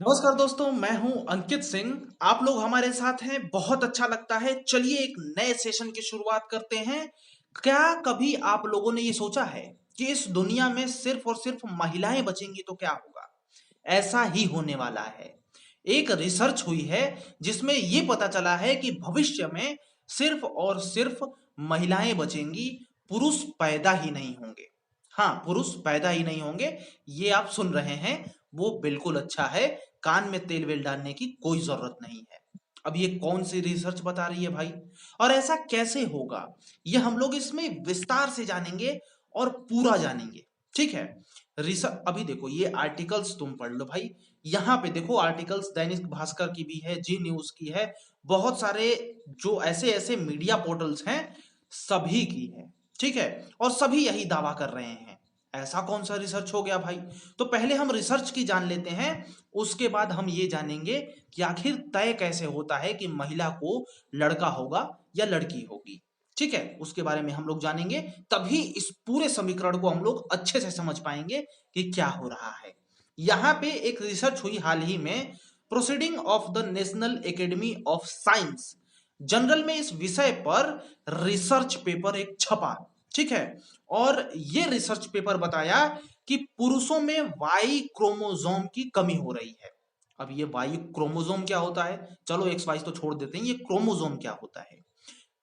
नमस्कार दोस्तों, मैं हूं अंकित सिंह। आप लोग हमारे साथ हैं, बहुत अच्छा लगता है। चलिए एक नए सेशन की शुरुआत करते हैं। क्या कभी आप लोगों ने ये सोचा है कि इस दुनिया में सिर्फ और सिर्फ महिलाएं बचेंगी तो क्या होगा? ऐसा ही होने वाला है। एक रिसर्च हुई है जिसमें ये पता चला है कि भविष्य में सिर्फ और सिर्फ महिलाएं बचेंगी, पुरुष पैदा ही नहीं होंगे। हाँ, पुरुष पैदा ही नहीं होंगे। ये आप सुन रहे हैं, वो बिल्कुल अच्छा है। कान में तेल वेल डालने की कोई जरूरत नहीं है। अब ये कौन सी रिसर्च बता रही है भाई, और ऐसा कैसे होगा, ये हम लोग इसमें विस्तार से जानेंगे और पूरा जानेंगे। ठीक है। रिसर्च अभी देखो, ये आर्टिकल्स तुम पढ़ लो भाई। यहाँ पे देखो, आर्टिकल्स दैनिक भास्कर की भी है, जी न्यूज की है, बहुत सारे जो ऐसे ऐसे मीडिया पोर्टल्स हैं सभी की है। ठीक है। और सभी यही दावा कर रहे हैं। ऐसा कौन सा रिसर्च हो गया भाई? तो पहले हम रिसर्च की जान लेते हैं, उसके बाद हम ये जानेंगे कि आखिर तय कैसे होता है कि महिला को लड़का होगा या लड़की होगी। ठीक है, उसके बारे में हम लोग जानेंगे। तभी इस पूरे समीकरण को हम लोग अच्छे से समझ पाएंगे कि क्या हो रहा है। यहाँ पे एक रिसर्च हुई हाल ही में, proceeding of the national academy of science general में, इस विषय पर रिसर्च पेपर एक छपा। ठीक है। और ये रिसर्च पेपर बताया कि पुरुषों में वाई क्रोमोसोम की कमी हो रही है। अब ये वाई क्रोमोसोम क्या होता है, चलो एक्स वाई तो छोड़ देते हैं, ये क्रोमोसोम क्या होता है।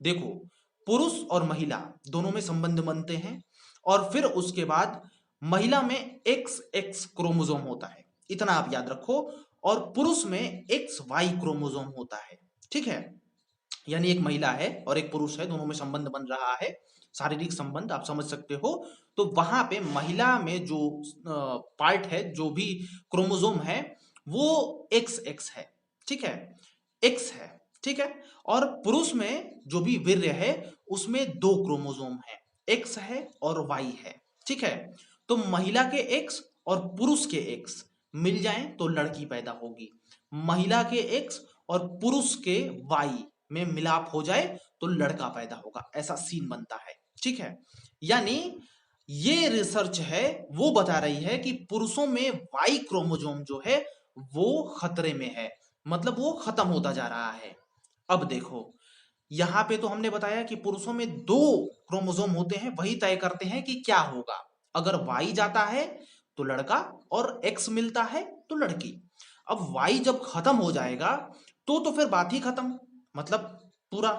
देखो, पुरुष और महिला दोनों में संबंध बनते हैं, और फिर उसके बाद महिला में एक्स एक्स क्रोमोसोम होता है, इतना आप याद रखो। और पुरुष में एक्स वाई क्रोमोसोम होता है। ठीक है। यानी एक महिला है और एक पुरुष है, दोनों में संबंध बन रहा है, शारीरिक संबंध आप समझ सकते हो। तो वहां पे महिला में जो पार्ट है, जो भी क्रोमोसोम है, वो एक्स एक्स है। ठीक है, एक्स है। ठीक है। और पुरुष में जो भी वीर्य है, उसमें दो क्रोमोसोम है, एक्स है और वाई है। ठीक है। तो महिला के एक्स और पुरुष के एक्स मिल जाएं तो लड़की पैदा होगी। महिला के एक्स और पुरुष के वाई में मिलाप हो जाए तो लड़का पैदा होगा, ऐसा सीन बनता है। ठीक है। यानी ये रिसर्च है, वो बता रही है कि पुरुषों में वाई क्रोमोसोम जो है वो खतरे में है, मतलब वो खत्म होता जा रहा है। अब देखो, यहां पे तो हमने बताया कि पुरुषों में दो क्रोमोसोम होते हैं, वही तय करते हैं कि क्या होगा। अगर वाई जाता है तो लड़का, और एक्स मिलता है तो लड़की। अब वाई जब खत्म हो जाएगा तो फिर बात ही खत्म, मतलब पूरा।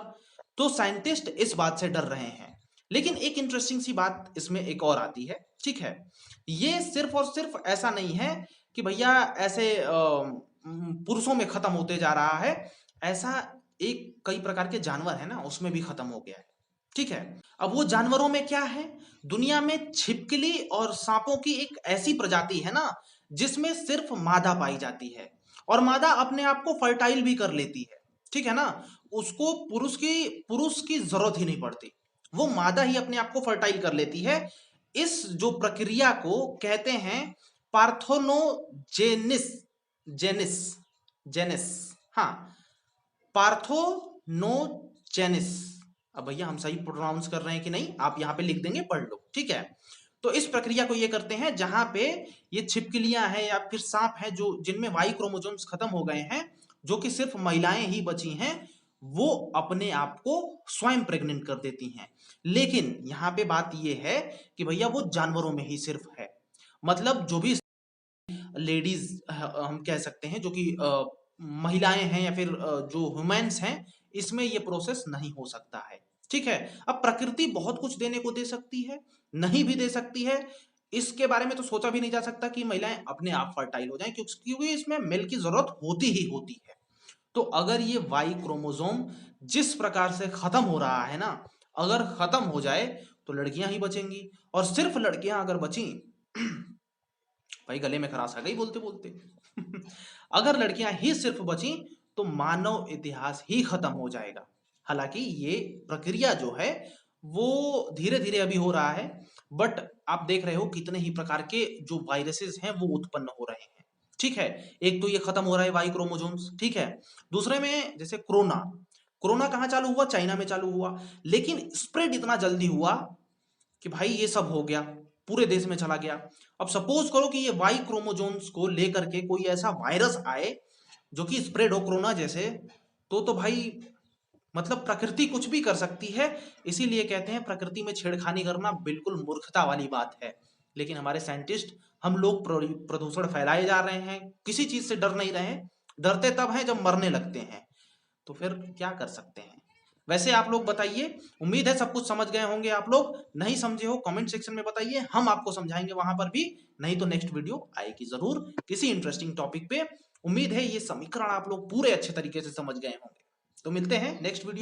तो साइंटिस्ट इस बात से डर रहे हैं। लेकिन एक इंटरेस्टिंग सी बात इसमें एक और आती है। ठीक है। ये सिर्फ और सिर्फ ऐसा नहीं है कि भैया ऐसे पुरुषों में खत्म होते जा रहा है। ऐसा एक कई प्रकार के जानवर है ना, उसमें भी खत्म हो गया है। ठीक है। अब वो जानवरों में क्या है, दुनिया में छिपकली और सांपों की एक ऐसी प्रजाति है ना, जिसमें सिर्फ मादा पाई जाती है, और मादा अपने आप को फर्टाइल भी कर लेती है। ठीक है ना, उसको पुरुष की जरूरत ही नहीं पड़ती, वो मादा ही अपने आप को फर्टाइल कर लेती है। इस जो प्रक्रिया को कहते हैं पार्थोनोजेनिस, जेनिस, जेनिस, हाँ, पार्थोनोजेनिस। अब भैया हम सही प्रोनाउंस कर रहे हैं कि नहीं, आप यहां पे लिख देंगे, पढ़ लो। ठीक है। तो इस प्रक्रिया को ये करते हैं जहां पे ये छिपकलियां हैं या फिर सांप हैं, जो जिनमें वाई क्रोमोसोम्स खत्म हो गए हैं, जो कि सिर्फ महिलाएं ही बची हैं, वो अपने आप को स्वयं प्रेग्नेंट कर देती हैं। लेकिन यहां पे बात ये है कि भैया वो जानवरों में ही सिर्फ है, मतलब जो भी लेडीज हम कह सकते हैं, जो कि महिलाएं हैं या फिर जो ह्यूमंस हैं, इसमें ये प्रोसेस नहीं हो सकता है। ठीक है। अब प्रकृति बहुत कुछ देने को दे सकती है, नहीं भी दे सकती है। इसके बारे में तो सोचा भी नहीं जा सकता कि महिलाएं अपने आप फर्टाइल हो जाएं, क्योंकि इसमें मेल की जरूरत होती ही होती है। तो अगर ये वाई क्रोमोसोम जिस प्रकार से खत्म हो रहा है ना, अगर खत्म हो जाए तो लड़कियां ही बचेंगी, और सिर्फ लड़कियां अगर बची, भाई गले में खराश आ गई बोलते बोलते। अगर लड़कियां ही सिर्फ बची तो मानव इतिहास ही खत्म हो जाएगा। हालांकि ये प्रक्रिया जो है वो धीरे धीरे अभी हो रहा है, बट आप देख रहे हो कितने ही प्रकार के जो वायरसेस हैं वो उत्पन्न हो रहे हैं। ठीक है। एक तो ये खत्म हो रहा है वाई क्रोमोसोम्स। ठीक है। दूसरे में जैसे कोरोना, कोरोना कहाँ चालू हुआ, चाइना में चालू हुआ, लेकिन स्प्रेड इतना जल्दी हुआ कि भाई ये सब हो गया। पूरे देश में चला गया। अब सपोज करो कि ये वाई क्रोमोजोम्स को लेकर के कोई ऐसा वायरस आए जो कि स्प्रेड हो कोरोना जैसे, तो भाई मतलब प्रकृति कुछ भी कर सकती है। इसीलिए कहते हैं प्रकृति में छेड़खानी करना बिल्कुल मूर्खता वाली बात है। लेकिन हमारे साइंटिस्ट, हम लोग प्रदूषण फैलाए जा रहे हैं, किसी चीज से डर नहीं रहे। डरते तब हैं जब मरने लगते हैं, तो फिर क्या कर सकते हैं। वैसे आप लोग बताइए, उम्मीद है सब कुछ समझ गए होंगे। आप लोग नहीं समझे हो कमेंट सेक्शन में बताइए, हम आपको समझाएंगे वहां पर भी। नहीं तो नेक्स्ट वीडियो आएगी जरूर किसी इंटरेस्टिंग टॉपिक पे। उम्मीद है ये समीकरण आप लोग पूरे अच्छे तरीके से समझ गए होंगे। तो मिलते हैं नेक्स्ट वीडियो।